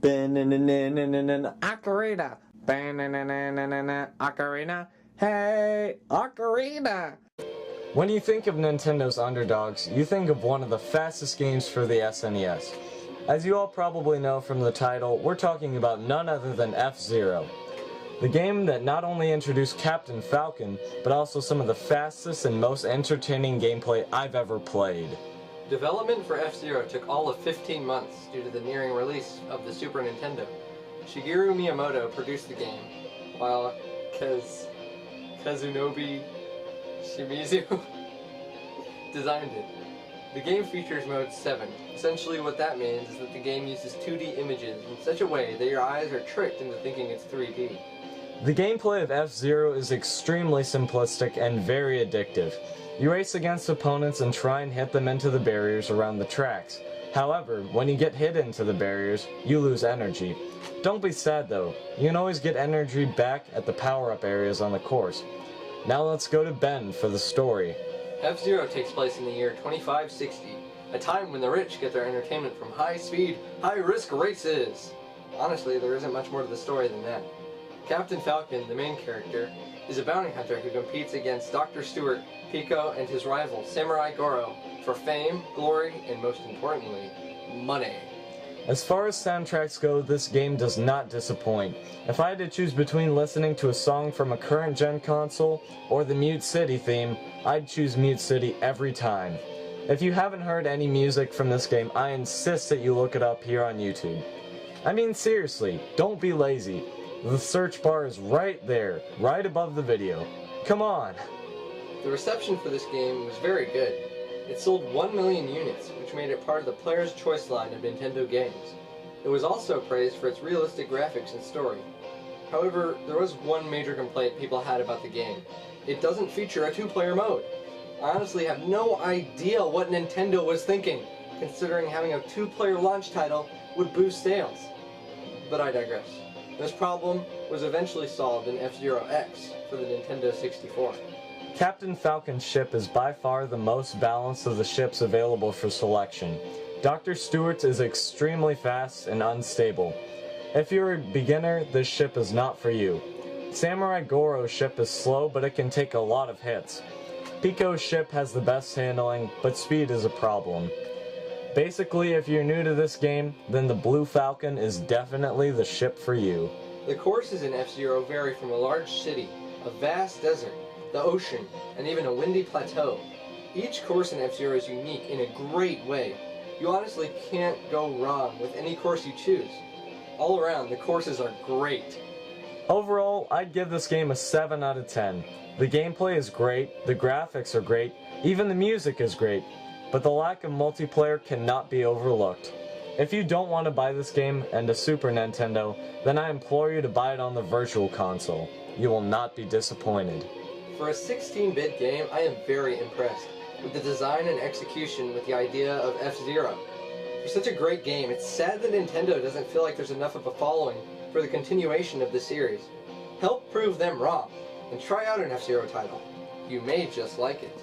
Ocarina. Ocarina. Hey, Ocarina. When you think of Nintendo's underdogs, you think of one of the fastest games for the SNES. As you all probably know from the title, we're talking about none other than F-Zero. The game that not only introduced Captain Falcon, but also some of the fastest and most entertaining gameplay I've ever played. Development for F-Zero took all of 15 months due to the nearing release of the Super Nintendo. Shigeru Miyamoto produced the game, while Kazunobu Shimizu designed it. The game features Mode 7. Essentially what that means is that the game uses 2D images in such a way that your eyes are tricked into thinking it's 3D. The gameplay of F-Zero is extremely simplistic and very addictive. You race against opponents and try and hit them into the barriers around the tracks. However, when you get hit into the barriers, you lose energy. Don't be sad though, you can always get energy back at the power-up areas on the course. Now let's go to Ben for the story. F-Zero takes place in the year 2560, a time when the rich get their entertainment from high-speed, high-risk races. Honestly, there isn't much more to the story than that. Captain Falcon, the main character, is a bounty hunter who competes against Dr. Stewart, Pico, and his rival, Samurai Goro, for fame, glory, and most importantly, money. As far as soundtracks go, this game does not disappoint. If I had to choose between listening to a song from a current-gen console or the Mute City theme, I'd choose Mute City every time. If you haven't heard any music from this game, I insist that you look it up here on YouTube. I mean seriously, don't be lazy. The search bar is right there, right above the video. Come on! The reception for this game was very good. It sold 1 million units, which made it part of the Player's Choice line of Nintendo games. It was also praised for its realistic graphics and story. However, there was one major complaint people had about the game. It doesn't feature a 2-player mode. I honestly have no idea what Nintendo was thinking, considering having a 2-player launch title would boost sales. But I digress. This problem was eventually solved in F-Zero X for the Nintendo 64. Captain Falcon's ship is by far the most balanced of the ships available for selection. Dr. Stewart's is extremely fast and unstable. If you're a beginner, this ship is not for you. Samurai Goro's ship is slow, but it can take a lot of hits. Pico's ship has the best handling, but speed is a problem. Basically, if you're new to this game, then the Blue Falcon is definitely the ship for you. The courses in F-Zero vary from a large city, a vast desert, the ocean, and even a windy plateau. Each course in F-Zero is unique in a great way. You honestly can't go wrong with any course you choose. All around, the courses are great. Overall, I'd give this game a 7 out of 10. The gameplay is great, the graphics are great, even the music is great, but the lack of multiplayer cannot be overlooked. If you don't want to buy this game and a Super Nintendo, then I implore you to buy it on the Virtual Console. You will not be disappointed. For a 16-bit game, I am very impressed with the design and execution with the idea of F-Zero. For such a great game, it's sad that Nintendo doesn't feel like there's enough of a following for the continuation of the series. Help prove them wrong, and try out an F-Zero title. You may just like it.